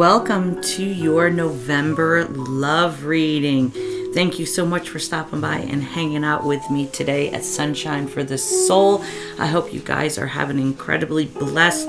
welcome to your November love reading. Thank you so much for stopping by and hanging out with me today at Sunshine for the Soul. I hope you guys are having an incredibly blessed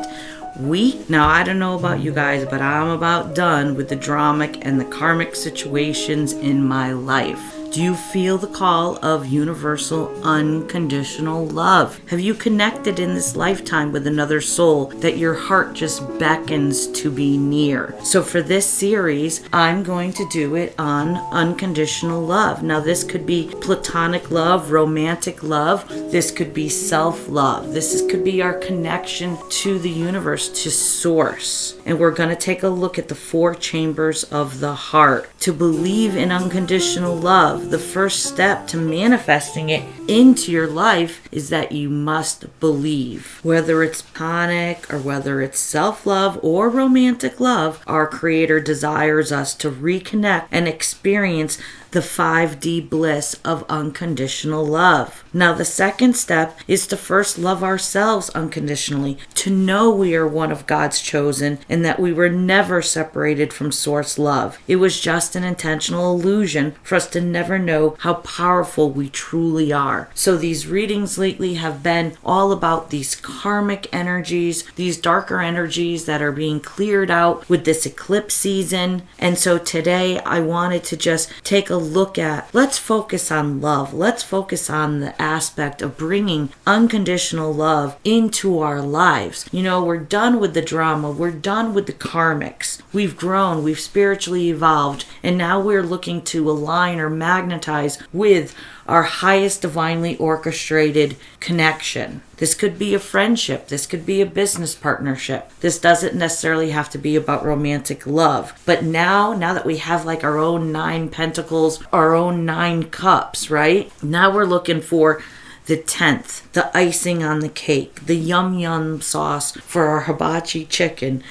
week. Now, I don't know about you guys, but I'm about done with the dramic and the karmic situations in my life. Do you feel the call of universal unconditional love? Have you connected in this lifetime with another soul that your heart just beckons to be near? So for this series, I'm going to do it on unconditional love. Now, this could be platonic love, romantic love. This could be self-love. Could be our connection to the universe, to source. And we're going to take a look at the 4 chambers of the heart. To believe in unconditional love, the first step to manifesting it into your life is that you must believe. Whether it's platonic or whether it's self-love or romantic love, our Creator desires us to reconnect and experience the 5D bliss of unconditional love. Now, the second step is to first love ourselves unconditionally, to know we are one of God's chosen and that we were never separated from source love. It was just an intentional illusion for us to never know how powerful we truly are. So these readings lately have been all about these karmic energies, these darker energies that are being cleared out with this eclipse season. And so today I wanted to just take a look at, let's focus on love. Let's focus on the aspect of bringing unconditional love into our lives. You know, we're done with the drama. We're done with the karmics. We've grown. We've spiritually evolved. And now we're looking to align or magnetize with our highest divinely orchestrated connection. This could be a friendship. This could be a business partnership. This doesn't necessarily have to be about romantic love. But now that we have like our own 9 pentacles, our own 9 cups, right? Now we're looking for the 10th, the icing on the cake, the yum sauce for our hibachi chicken,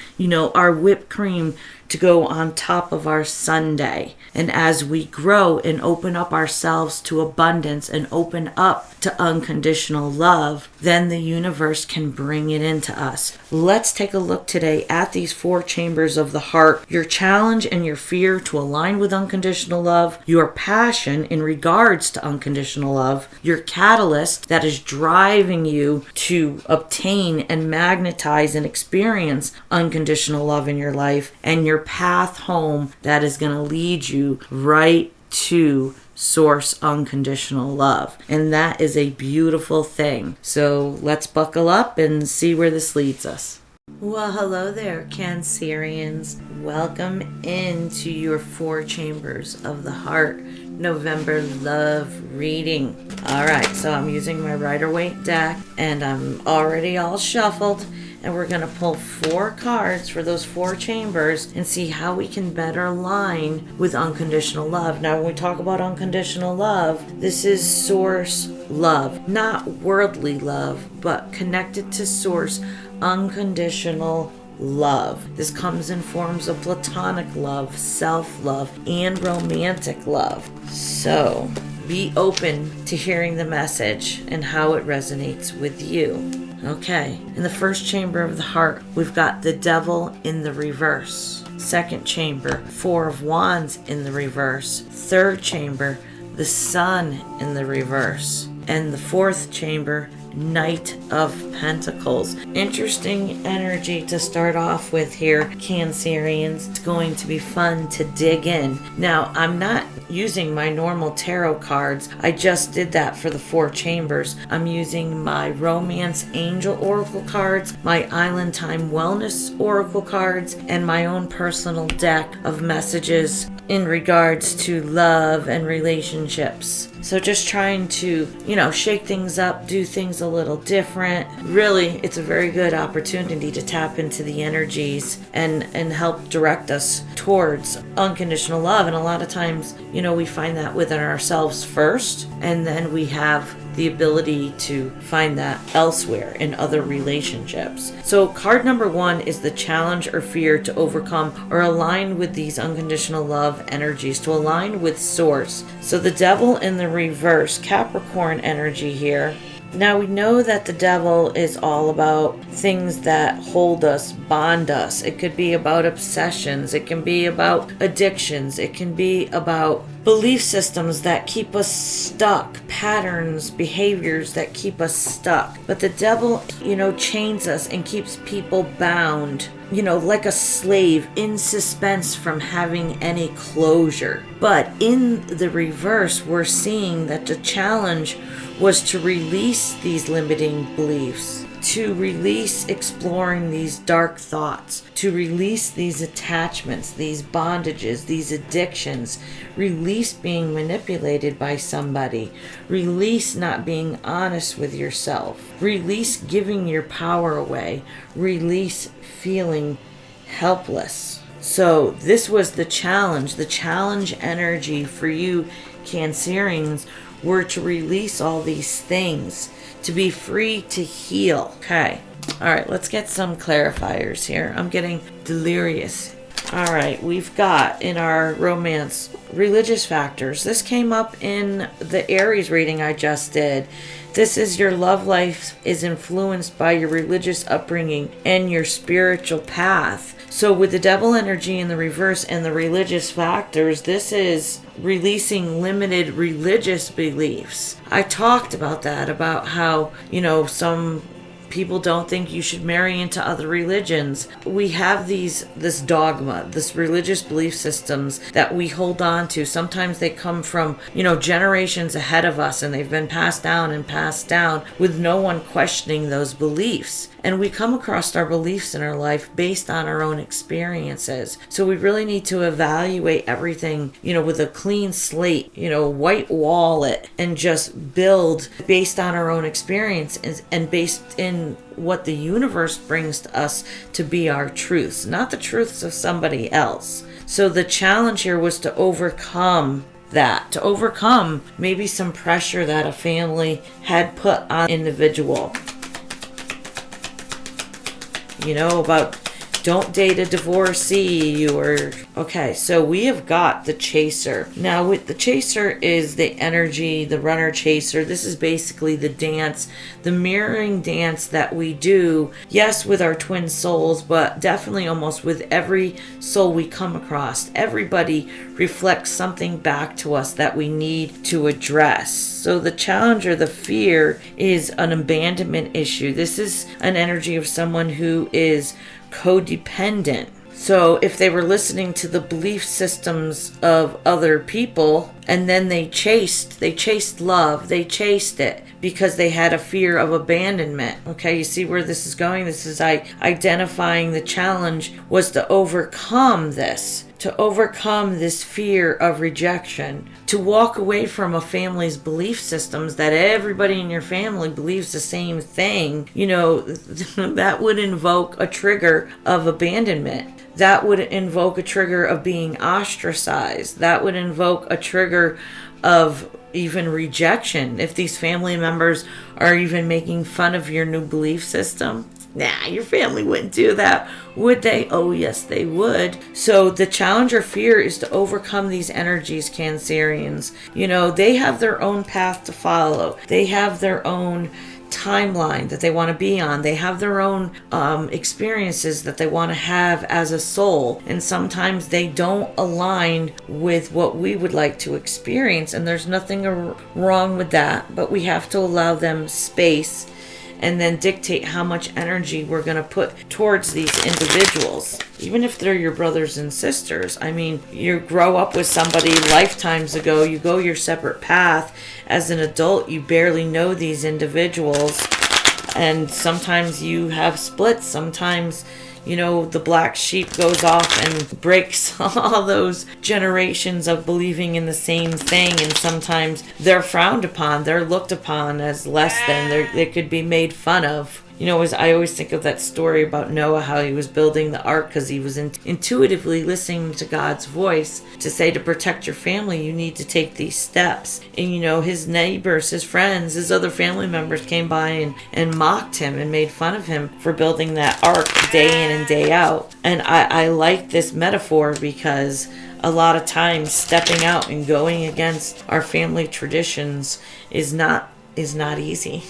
our whipped cream to go on top of our sundae. And as we grow and open up ourselves to abundance and open up to unconditional love, then the universe can bring it into us. Let's take a look today at these 4 chambers of the heart. Your challenge and your fear to align with unconditional love, your passion in regards to unconditional love, your catalyst that is driving you to obtain and magnetize and experience unconditional love in your life, and your path home that is going to lead you right to source unconditional love. And that is a beautiful thing. So let's buckle up and see where this leads us. Well, hello there, Cancerians. Welcome into your 4 chambers of the heart November love reading. All right, so I'm using my Rider-Waite deck and I'm already all shuffled. And we're going to pull 4 cards for those 4 chambers and see how we can better align with unconditional love. Now, when we talk about unconditional love, this is source love, not worldly love, but connected to source, unconditional love. This comes in forms of platonic love, self-love, and romantic love. So be open to hearing the message and how it resonates with you. Okay, in the first chamber of the heart, we've got the Devil in the reverse. Second chamber, 4 of Wands in the reverse. Third chamber, the Sun in the reverse. And the 4th chamber, Knight of Pentacles. Interesting energy to start off with here, Cancerians. It's going to be fun to dig in. Now, I'm not using my normal tarot cards. I just did that for the 4 chambers. I'm using my Romance Angel Oracle cards, my Island Time Wellness Oracle cards, and my own personal deck of messages in regards to love and relationships. So just trying to, shake things up, do things a little different. Really, it's a very good opportunity to tap into the energies and help direct us towards unconditional love. And a lot of times, we find that within ourselves first, and then we have the ability to find that elsewhere in other relationships. So card number 1 is the challenge or fear to overcome or align with these unconditional love energies, to align with source. So the Devil in the reverse, Capricorn energy here. Now we know that the devil is all about things that hold us, bond us. It could be about obsessions. It can be about addictions. It can be about belief systems that keep us stuck, patterns, behaviors that keep us stuck. But the devil, chains us and keeps people bound, like a slave in suspense from having any closure. But in the reverse, we're seeing that the challenge was to release these limiting beliefs, to release exploring these dark thoughts, to release these attachments, these bondages, these addictions, release being manipulated by somebody, release not being honest with yourself, release giving your power away, release feeling helpless. So this was the challenge energy for you Cancerians were to release all these things, to be free to heal. Okay. All right, let's get some clarifiers here. I'm getting delirious. All right, we've got in our romance religious factors. This came up in the Aries reading I just did. This is your love life is influenced by your religious upbringing and your spiritual path. So with the devil energy in the reverse and the religious factors, this is releasing limited religious beliefs. I talked about that, about how, some people don't think you should marry into other religions. We have this dogma, this religious belief systems that we hold on to. Sometimes they come from, generations ahead of us, and they've been passed down with no one questioning those beliefs. And we come across our beliefs in our life based on our own experiences. So we really need to evaluate everything, with a clean slate, white wall it, and just build based on our own experience and based in what the universe brings to us to be our truths, not the truths of somebody else. So the challenge here was to overcome that, to overcome maybe some pressure that a family had put on an individual. About don't date a divorcee okay, so we have got the chaser. Now with the chaser is the energy, the runner chaser. This is basically the dance, the mirroring dance that we do, yes, with our twin souls, but definitely almost with every soul we come across. Everybody reflects something back to us that we need to address. So the challenge or the fear is an abandonment issue. This is an energy of someone who is codependent. So if they were listening to the belief systems of other people and then they chased love, they chased it because they had a fear of abandonment. Okay, you see where this is going? This is identifying the challenge was to overcome this. To overcome this fear of rejection, to walk away from a family's belief systems that everybody in your family believes the same thing, that would invoke a trigger of abandonment. That would invoke a trigger of being ostracized. That would invoke a trigger of even rejection. If these family members are even making fun of your new belief system, your family wouldn't do that, would they? Oh, yes, they would. So the challenge or fear is to overcome these energies, Cancerians. They have their own path to follow. They have their own timeline that they want to be on. They have their own experiences that they want to have as a soul. And sometimes they don't align with what we would like to experience. And there's nothing wrong with that. But we have to allow them space and then dictate how much energy we're going to put towards these individuals. Even if they're your brothers and sisters. I mean, you grow up with somebody lifetimes ago, you go your separate path. As an adult, you barely know these individuals. And sometimes you have splits. Sometimes, the black sheep goes off and breaks all those generations of believing in the same thing. And sometimes they're frowned upon. They're looked upon as less than. They could be made fun of. As I always think of that story about Noah, how he was building the ark because he was intuitively listening to God's voice to say to protect your family, you need to take these steps. And, his neighbors, his friends, his other family members came by and mocked him and made fun of him for building that ark day in and day out. And I like this metaphor because a lot of times stepping out and going against our family traditions is not is not easy.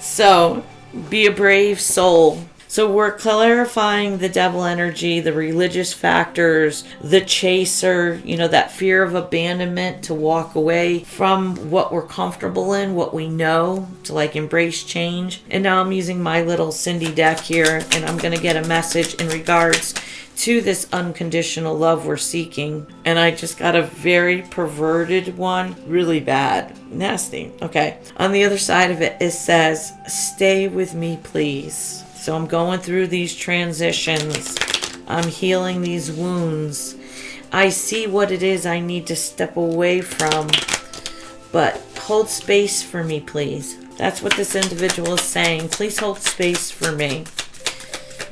So be a brave soul. So we're clarifying the devil energy, the religious factors, the chaser, that fear of abandonment, to walk away from what we're comfortable in, what we know, to embrace change. And now I'm using my little Cyndi deck here, and I'm going to get a message in regards to this unconditional love we're seeking. And I just got a very perverted one, really bad, nasty. Okay. On the other side of it says, stay with me, please. So I'm going through these transitions. I'm healing these wounds. I see what it is I need to step away from, but hold space for me, please. That's what this individual is saying. Please hold space for me.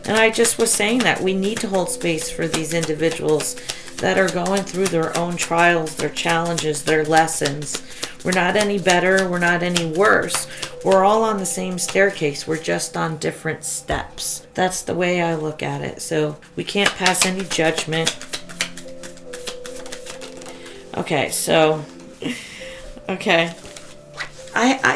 And I just was saying that we need to hold space for these individuals that are going through their own trials, their challenges, their lessons. We're not any better. We're not any worse. We're all on the same staircase. We're just on different steps. That's the way I look at it. So we can't pass any judgment. Okay, so, okay.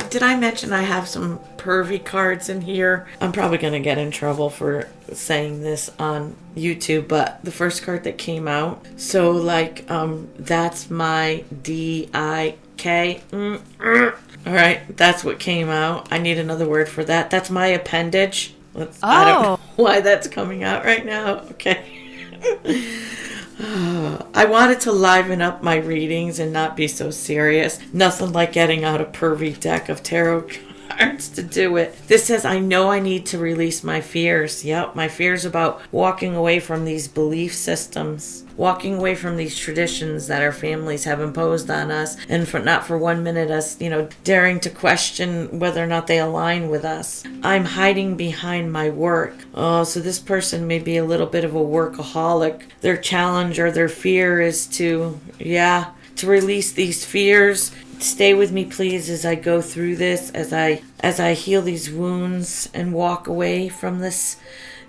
Did I mention I have some pervy cards in here? I'm probably going to get in trouble for saying this on YouTube, but the first card that came out, so that's my D-I-K. All right, that's what came out. I need another word for that. That's my appendage. I don't know why that's coming out right now. Okay. I wanted to liven up my readings and not be so serious. Nothing like getting out a pervy deck of tarot cards to do it. This says, I know I need to release my fears. Yep, my fears about walking away from these belief systems, walking away from these traditions that our families have imposed on us, and for not for 1 minute us, daring to question whether or not they align with us. I'm hiding behind my work. Oh, so this person may be a little bit of a workaholic. Their challenge or their fear is to release these fears. Stay with me, please, as I go through this, as I heal these wounds and walk away from this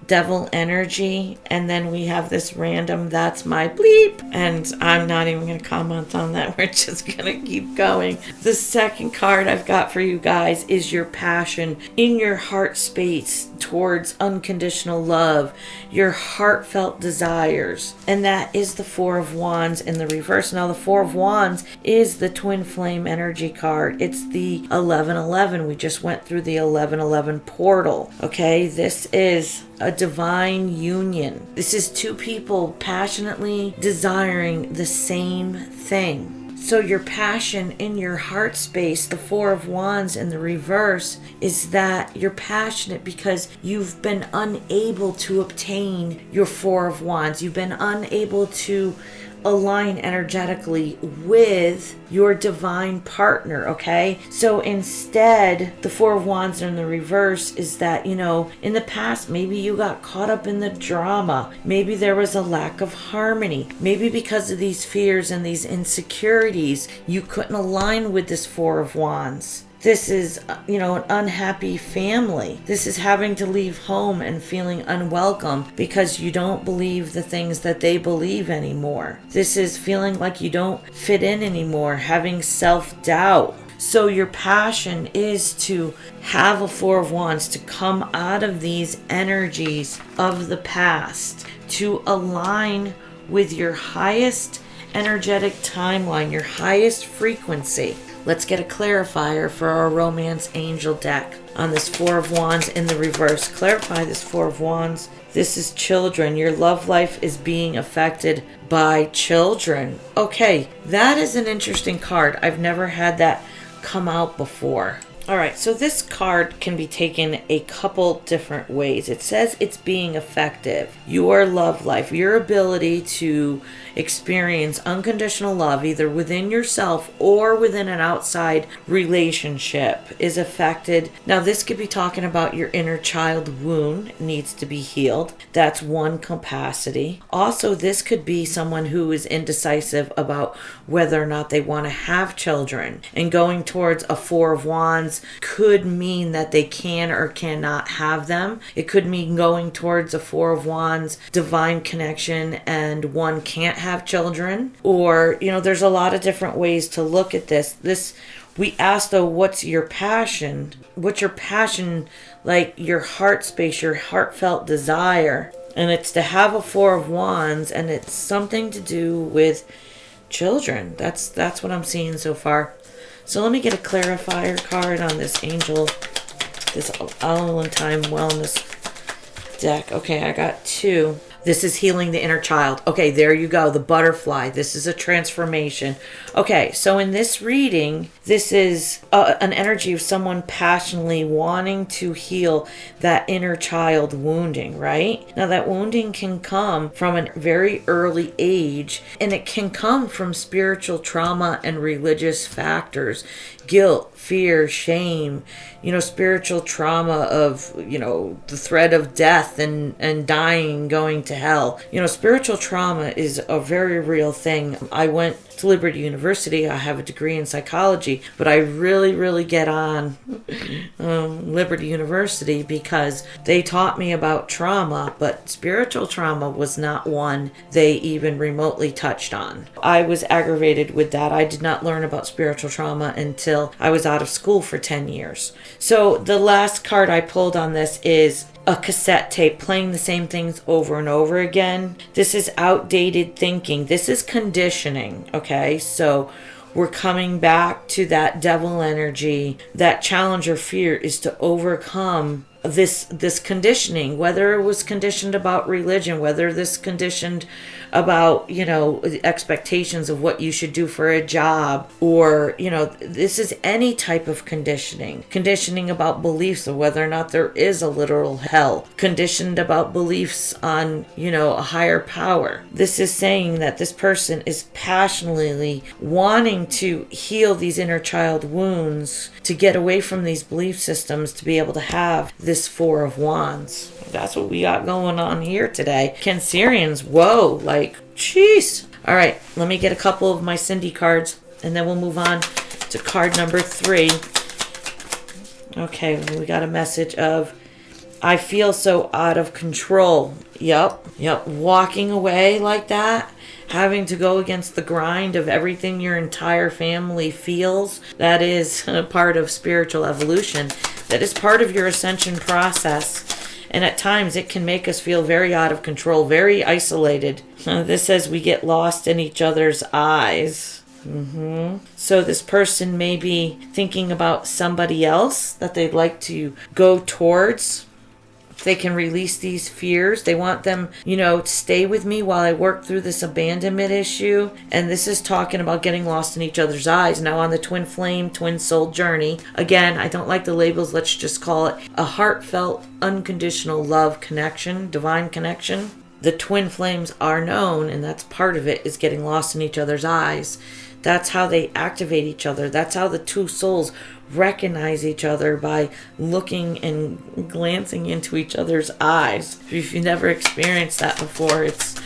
devil energy. And then we have this random, that's my bleep. And I'm not even going to comment on that. We're just going to keep going. The second card I've got for you guys is your passion in your heart space towards unconditional love, your heartfelt desires. And that is the Four of Wands in the reverse. Now, the Four of Wands is the twin flame energy card. It's the 1111. We just went through the 1111 portal. Okay, this is a divine union. This is two people passionately desiring the same thing. So your passion in your heart space, the Four of Wands in the reverse, is that you're passionate because you've been unable to obtain your Four of Wands. You've been unable to align energetically with your divine partner, okay? So instead, the Four of Wands in the reverse is that, in the past, maybe you got caught up in the drama. Maybe there was a lack of harmony. Maybe because of these fears and these insecurities, you couldn't align with this Four of Wands. This is, an unhappy family. This is having to leave home and feeling unwelcome because you don't believe the things that they believe anymore. This is feeling like you don't fit in anymore, having self-doubt. So your passion is to have a Four of Wands, to come out of these energies of the past, to align with your highest energetic timeline, your highest frequency. Let's get a clarifier for our romance angel deck on this Four of Wands in the reverse. Clarify this Four of Wands. This is children. Your love life is being affected by children. Okay, that is an interesting card. I've never had that come out before. All right, so this card can be taken a couple different ways. It says it's being effective. Your love life, your ability to experience unconditional love, either within yourself or within an outside relationship, is affected. Now, this could be talking about your inner child wound needs to be healed. That's one capacity. Also, this could be someone who is indecisive about whether or not they want to have children, and going towards a Four of Wands could mean that they can or cannot have them. It could mean going towards a Four of Wands divine connection and one can't have children. Or, there's a lot of different ways to look at this. This We ask though, what's your passion? What's your passion, like your heart space, your heartfelt desire? And it's to have a Four of Wands, and it's something to do with children. That's what I'm seeing so far. So let me get a clarifier card on this angel, this All-in-Time Wellness deck. Okay, I got 2. This is healing the inner child. Okay, there you go. The butterfly. This is a transformation. Okay, so in this reading, this is an energy of someone passionately wanting to heal that inner child wounding, right? Now, that wounding can come from a very early age, and it can come from spiritual trauma and religious factors. Guilt, fear, shame, spiritual trauma of, the threat of death and dying, going to hell. Spiritual trauma is a very real thing. I went to Liberty University. I have a degree in psychology, but I really, really get on Liberty University because they taught me about trauma, but spiritual trauma was not one they even remotely touched on. I was aggravated with that. I did not learn about spiritual trauma until I was out of school for 10 years. So the last card I pulled on this is a cassette tape playing the same things over and over again. This is outdated thinking. This is conditioning, okay? So we're coming back to that devil energy. That challenge or fear is to overcome this conditioning, whether it was conditioned about religion, whether this conditioned about, expectations of what you should do for a job, or, this is any type of conditioning about beliefs of whether or not there is a literal hell, conditioned about beliefs on, a higher power. This is saying that this person is passionately wanting to heal these inner child wounds, to get away from these belief systems, to be able to have this Four of Wands. That's what we got going on here today. Cancerians, whoa, jeez. All right, let me get a couple of my Cyndi cards, and then we'll move on to card number 3. Okay, we got a message of, I feel so out of control. Yep. Walking away like that, having to go against the grind of everything your entire family feels. That is a part of spiritual evolution. That is part of your ascension process. And at times it can make us feel very out of control, very isolated. This says we get lost in each other's eyes. So this person may be thinking about somebody else that they'd like to go towards. They can release these fears. They want them, to stay with me while I work through this abandonment issue. And this is talking about getting lost in each other's eyes. Now on the twin flame, twin soul journey. Again, I don't like the labels. Let's just call it a heartfelt, unconditional love connection, divine connection. The twin flames are known, and that's part of it, is getting lost in each other's eyes. That's how they activate each other. That's how the two souls recognize each other, by looking and glancing into each other's eyes. If you've never experienced that before, it's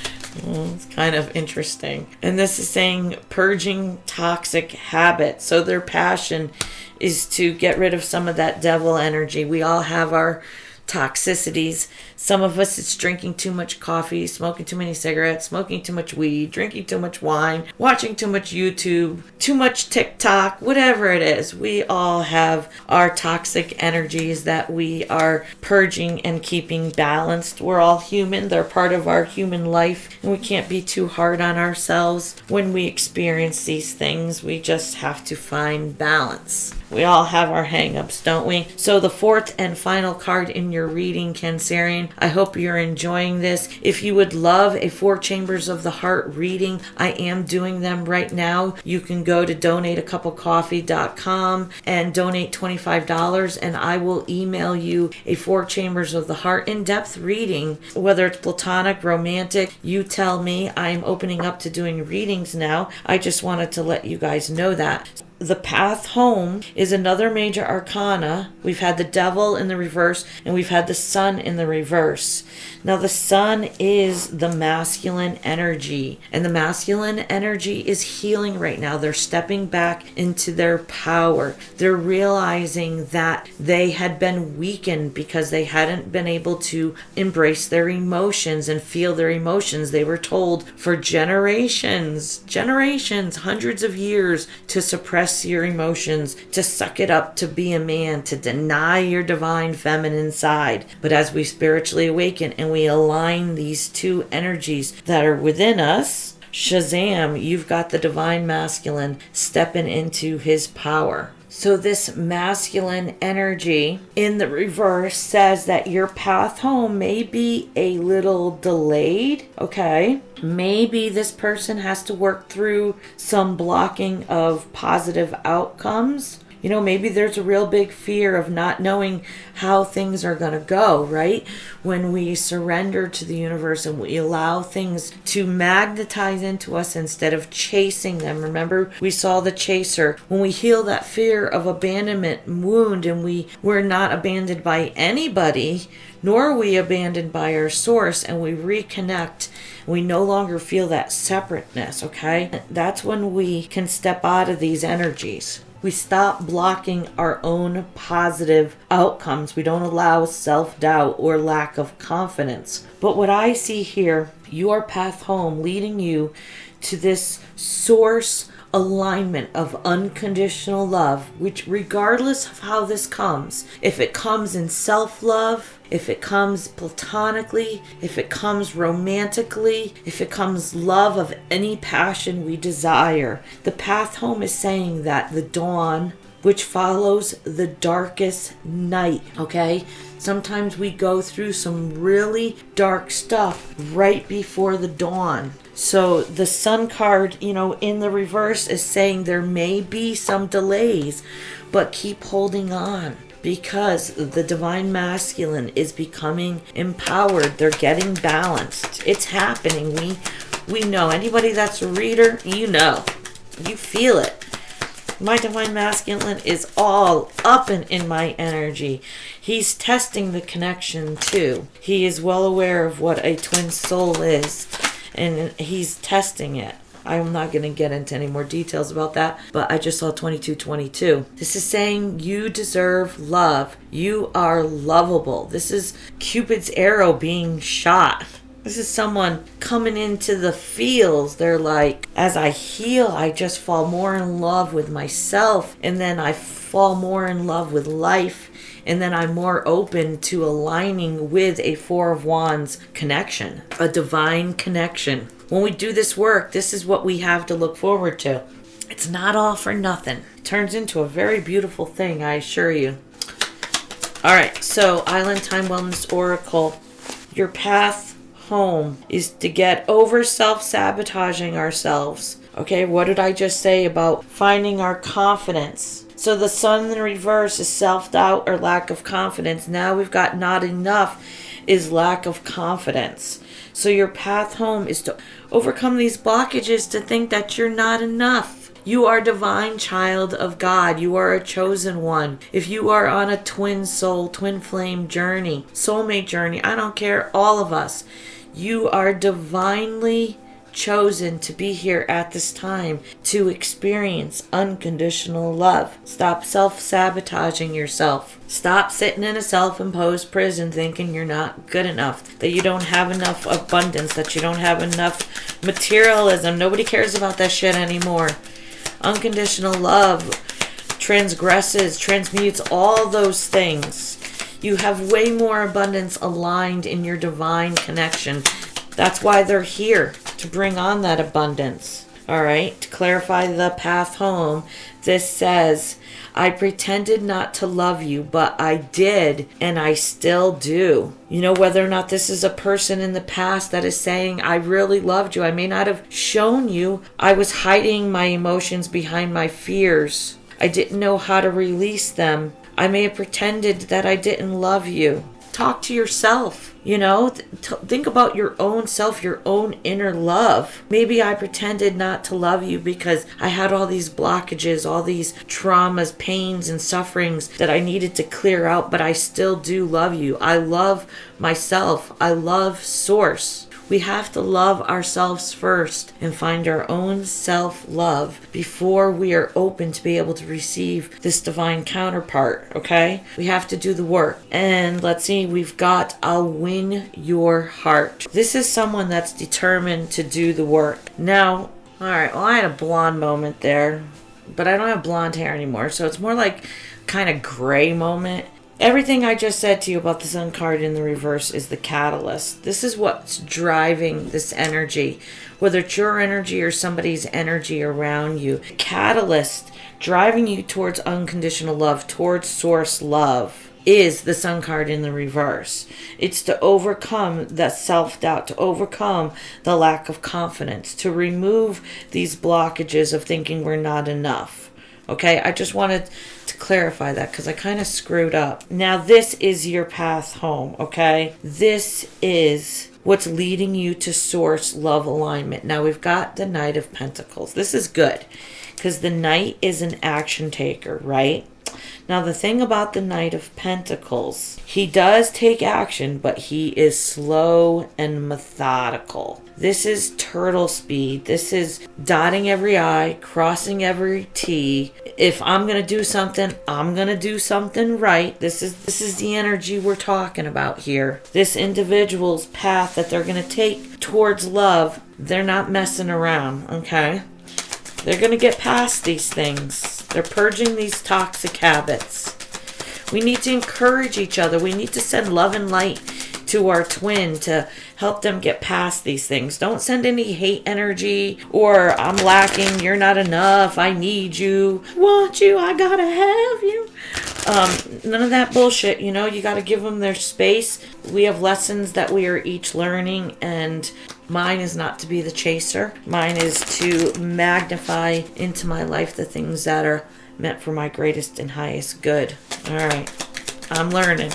kind of interesting. And this is saying purging toxic habits. So their passion is to get rid of some of that devil energy. We all have our toxicities. Some of us, it's drinking too much coffee, smoking too many cigarettes, smoking too much weed, drinking too much wine, watching too much YouTube, too much TikTok, whatever it is. We all have our toxic energies that we are purging and keeping balanced. We're all human. They're part of our human life, and we can't be too hard on ourselves when we experience these things. We just have to find balance. We all have our hang-ups, don't we? So the fourth and final card in your reading, Cancerian, I hope you're enjoying this. If you would love a 4 Chambers of the Heart reading, I am doing them right now. You can go to donateacupofcoffee.com and donate $25, and I will email you a 4 Chambers of the Heart in-depth reading, whether it's platonic, romantic. You tell me. I'm opening up to doing readings now. I just wanted to let you guys know that. The path home is another major arcana. We've had the devil in the reverse, and we've had the sun in the reverse. Now the sun is the masculine energy, and the masculine energy is healing right now. They're stepping back into their power. They're realizing that they had been weakened because they hadn't been able to embrace their emotions and feel their emotions. They were told for generations, hundreds of years, to suppress suppress your emotions, to suck it up, to be a man, to deny your divine feminine side. But as we spiritually awaken and we align these two energies that are within us, Shazam, you've got the divine masculine stepping into his power. So this masculine energy in the reverse says that your path home may be a little delayed, okay? Maybe this person has to work through some blocking of positive outcomes. You know, maybe there's a real big fear of not knowing how things are going to go, right? When we surrender to the universe and we allow things to magnetize into us instead of chasing them. Remember, we saw the chaser. When we heal that fear of abandonment wound and we're not abandoned by anybody, nor are we abandoned by our source, and we reconnect, we no longer feel that separateness, okay? That's when we can step out of these energies. We stop blocking our own positive outcomes. We don't allow self-doubt or lack of confidence. But what I see here, your path home leading you to this source alignment of unconditional love, which regardless of how this comes, if it comes in self-love, if it comes platonically, if it comes romantically, if it comes love of any passion we desire, the path home is saying that the dawn, which follows the darkest night, okay? Sometimes we go through some really dark stuff right before the dawn. So the sun card, in the reverse is saying there may be some delays, but keep holding on because the divine masculine is becoming empowered. They're getting balanced. It's happening. We know. Anybody that's a reader, you know. You feel it. My divine masculine is all up and in my energy. He's testing the connection too. He is well aware of what a twin soul is, and he's testing it. I'm not going to get into any more details about that, but I just saw 2222. This is saying you deserve love. You are lovable. This is Cupid's arrow being shot. This is someone coming into the fields. They're like, as I heal, I just fall more in love with myself, and then I fall more in love with life, and then I'm more open to aligning with a Four of Wands connection, a divine connection. When we do this work, this is what we have to look forward to. It's not all for nothing. It turns into a very beautiful thing, I assure you. All right, so Island Time Wellness Oracle, your path home is to get over self-sabotaging ourselves. Okay, what did I just say about finding our confidence? So the sun in the reverse is self-doubt or lack of confidence. Now we've got not enough is lack of confidence. So your path home is to overcome these blockages, to think that you're not enough. You are divine child of God. You are a chosen one. If you are on a twin soul, twin flame journey, soulmate journey, I don't care, all of us, you are divinely chosen to be here at this time to experience unconditional love. Stop self-sabotaging yourself. Stop sitting in a self-imposed prison thinking you're not good enough, that you don't have enough abundance, that you don't have enough materialism. Nobody cares about that shit anymore. Unconditional love transmutes all those things. You have way more abundance aligned in your divine connection. That's why they're here, to bring on that abundance. All right, to clarify the path home, this says, I pretended not to love you, but I did, and I still do. You know, whether or not this is a person in the past that is saying, I really loved you. I may not have shown you. I was hiding my emotions behind my fears. I didn't know how to release them. I may have pretended that I didn't love you. Talk to yourself. Think about your own self, your own inner love. Maybe I pretended not to love you because I had all these blockages, all these traumas, pains, and sufferings that I needed to clear out, but I still do love you. I love myself. I love Source. We have to love ourselves first and find our own self-love before we are open to be able to receive this divine counterpart, okay? We have to do the work. And let's see, we've got I'll win your heart. This is someone that's determined to do the work. Now, all right, well, I had a blonde moment there. but I don't have blonde hair anymore. So it's more like kind of gray moment. Everything I just said to you about the Sun card in the reverse is the catalyst. This is what's driving this energy, whether it's your energy or somebody's energy around you. Catalyst driving you towards unconditional love, towards source love, is the Sun card in the reverse. It's to overcome that self-doubt, to overcome the lack of confidence, to remove these blockages of thinking we're not enough. Okay, I just wanted to clarify that because I kind of screwed up. Now, this is your path home, okay? This is what's leading you to source love alignment. Now, we've got the Knight of Pentacles. This is good because the Knight is an action taker, right? Now, the thing about the Knight of Pentacles, he does take action, but he is slow and methodical. This is turtle speed. This is dotting every I, crossing every T. If I'm going to do something, I'm going to do something right. This is the energy we're talking about here. This individual's path that they're going to take towards love, they're not messing around, okay? They're going to get past these things. They're purging these toxic habits. We need to encourage each other. We need to send love and light to our twin to help them get past these things. Don't send any hate energy or I'm lacking, you're not enough, I need you, want you, I gotta have you. None of that bullshit, you know, you gotta give them their space. We have lessons that we are each learning, and mine is not to be the chaser. Mine is to magnify into my life the things that are meant for my greatest and highest good. All right, I'm learning.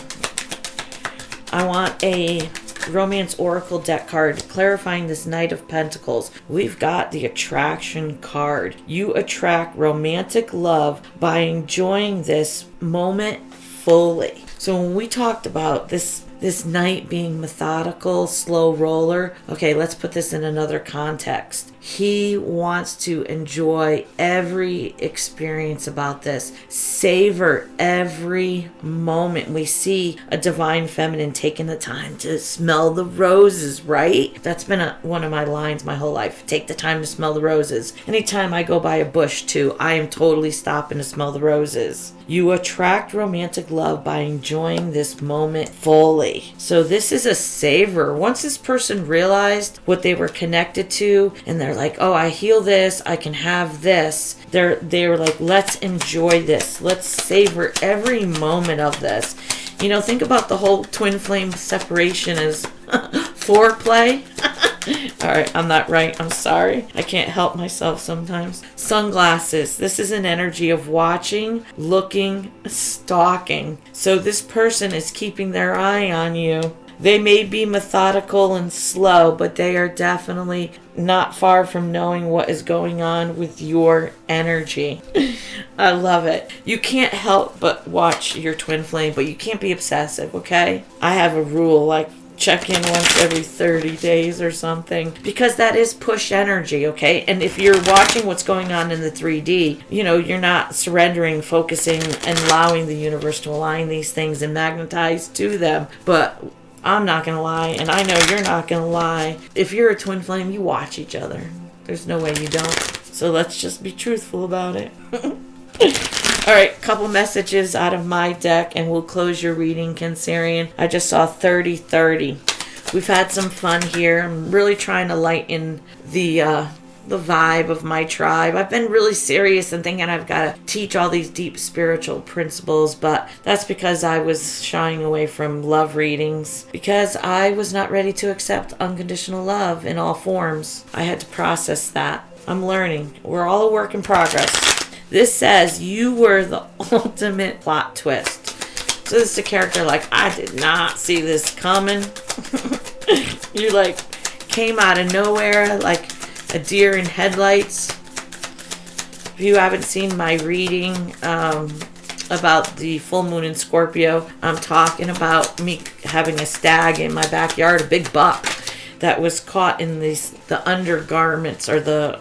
I want a Romance Oracle deck card clarifying this Knight of Pentacles. We've got the attraction card. You attract romantic love by enjoying this moment fully. So when we talked about this Knight being methodical, slow roller, okay, let's put this in another context. He wants to enjoy every experience about this. Savor every moment. We see a divine feminine taking the time to smell the roses, right? That's been one of my lines my whole life. Take the time to smell the roses. Anytime I go by a bush too, I am totally stopping to smell the roses. You attract romantic love by enjoying this moment fully. So this is a savor. Once this person realized what they were connected to, and they're like, oh, I heal this, I can have this. They were like, let's enjoy this. Let's savor every moment of this. You know, think about the whole twin flame separation as foreplay. All right, I'm not right. I'm sorry. I can't help myself sometimes. Sunglasses. This is an energy of watching, looking, stalking. So this person is keeping their eye on you. They may be methodical and slow, but they are definitely not far from knowing what is going on with your energy. I love it. You can't help but watch your twin flame, but you can't be obsessive, okay? I have a rule, like check in once every 30 days or something, because that is push energy, okay? And if you're watching what's going on in the 3D, you know, you're not surrendering, focusing, and allowing the universe to align these things and magnetize to them. But I'm not going to lie, and I know you're not going to lie. If you're a twin flame, you watch each other. There's no way you don't. So let's just be truthful about it. All right, couple messages out of my deck, and we'll close your reading, Cancerian. I just saw 30-30. We've had some fun here. I'm really trying to lighten the vibe of my tribe. I've been really serious and thinking I've got to teach all these deep spiritual principles, but that's because I was shying away from love readings because I was not ready to accept unconditional love in all forms. I had to process that. I'm learning. We're all a work in progress. This says you were the ultimate plot twist. So this is a character like, I did not see this coming. You like came out of nowhere like a deer in headlights. If you haven't seen my reading about the full moon in Scorpio, I'm talking about me having a stag in my backyard, a big buck that was caught in the undergarments, or the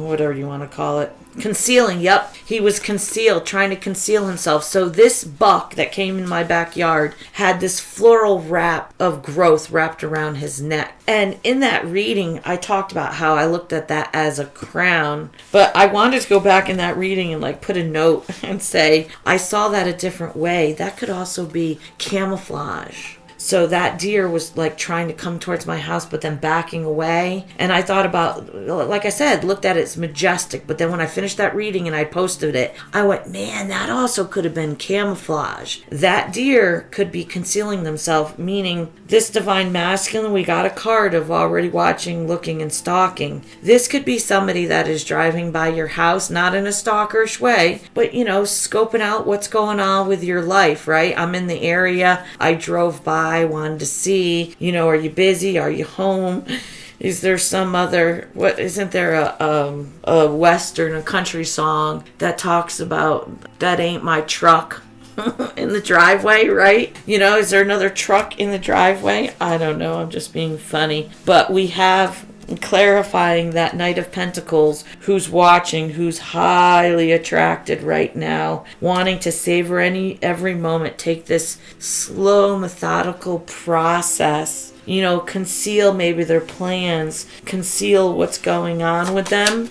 whatever you want to call it. Concealing, yep. He was concealed, trying to conceal himself. So this buck that came in my backyard had this floral wrap of growth wrapped around his neck. And in that reading, I talked about how I looked at that as a crown. But I wanted to go back in that reading and like put a note and say, I saw that a different way. That could also be camouflage. So that deer was like trying to come towards my house, but then backing away. And I thought about, like I said, looked at it as majestic. But then when I finished that reading and I posted it, I went, man, that also could have been camouflage. That deer could be concealing themselves, meaning this divine masculine, we got a card of already watching, looking, and stalking. This could be somebody that is driving by your house, not in a stalkerish way, but, you know, scoping out what's going on with your life, right? I'm in the area. I drove by. I wanted to see, you know, are you busy? Are you home? Is there some other, what, isn't there a Western, a country song that talks about that ain't my truck in the driveway, right? You know, is there another truck in the driveway? I don't know. I'm just being funny. But we have clarifying that Knight of Pentacles, who's watching, who's highly attracted right now, wanting to savor every moment, take this slow, methodical process, you know, conceal maybe their plans, conceal what's going on with them.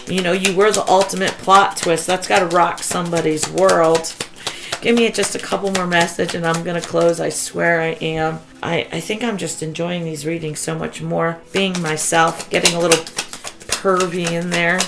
You know, you were the ultimate plot twist. That's got to rock somebody's world. Give me just a couple more messages and I'm going to close. I swear I am. I think I'm just enjoying these readings so much more. Being myself, getting a little pervy in there.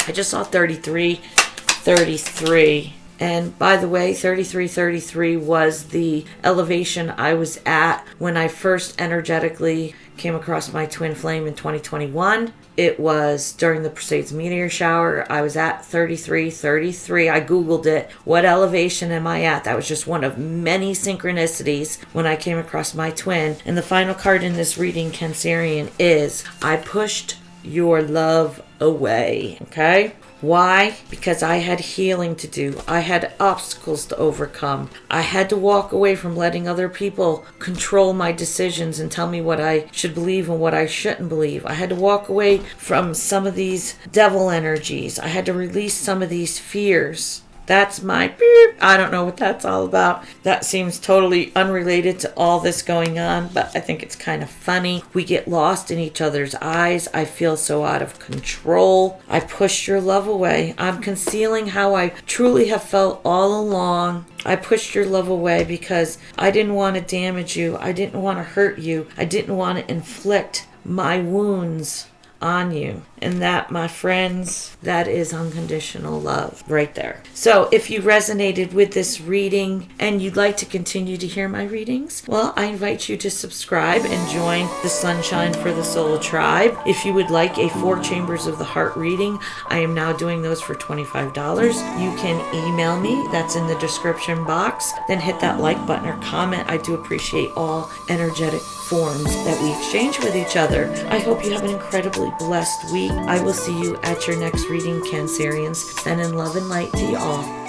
I just saw 33. And by the way, 3333 was the elevation I was at when I first energetically came across my twin flame in 2021. It was during the Perseids meteor shower. I was at 3333. I Googled it. What elevation am I at? That was just one of many synchronicities when I came across my twin. And the final card in this reading, Cancerian, is I pushed your love away. Okay? Why? Because I had healing to do. I had obstacles to overcome. I had to walk away from letting other people control my decisions and tell me what I should believe and what I shouldn't believe. I had to walk away from some of these devil energies. I had to release some of these fears. That's my beep. I don't know what that's all about. That seems totally unrelated to all this going on, but I think it's kind of funny. We get lost in each other's eyes. I feel so out of control. I pushed your love away. I'm concealing how I truly have felt all along. I pushed your love away because I didn't want to damage you. I didn't want to hurt you. I didn't want to inflict my wounds on you. And that, my friends, that is unconditional love right there. So if you resonated with this reading and you'd like to continue to hear my readings, well, I invite you to subscribe and join the Sunshine for the Soul tribe. If you would like a 4 Chambers of the Heart reading, I am now doing those for $25. You can email me. That's in the description box. Then hit that like button or comment. I do appreciate all energetic forms that we exchange with each other. I hope you have an incredibly blessed week. I will see you at your next reading, Cancerians. Sending love and light to you all.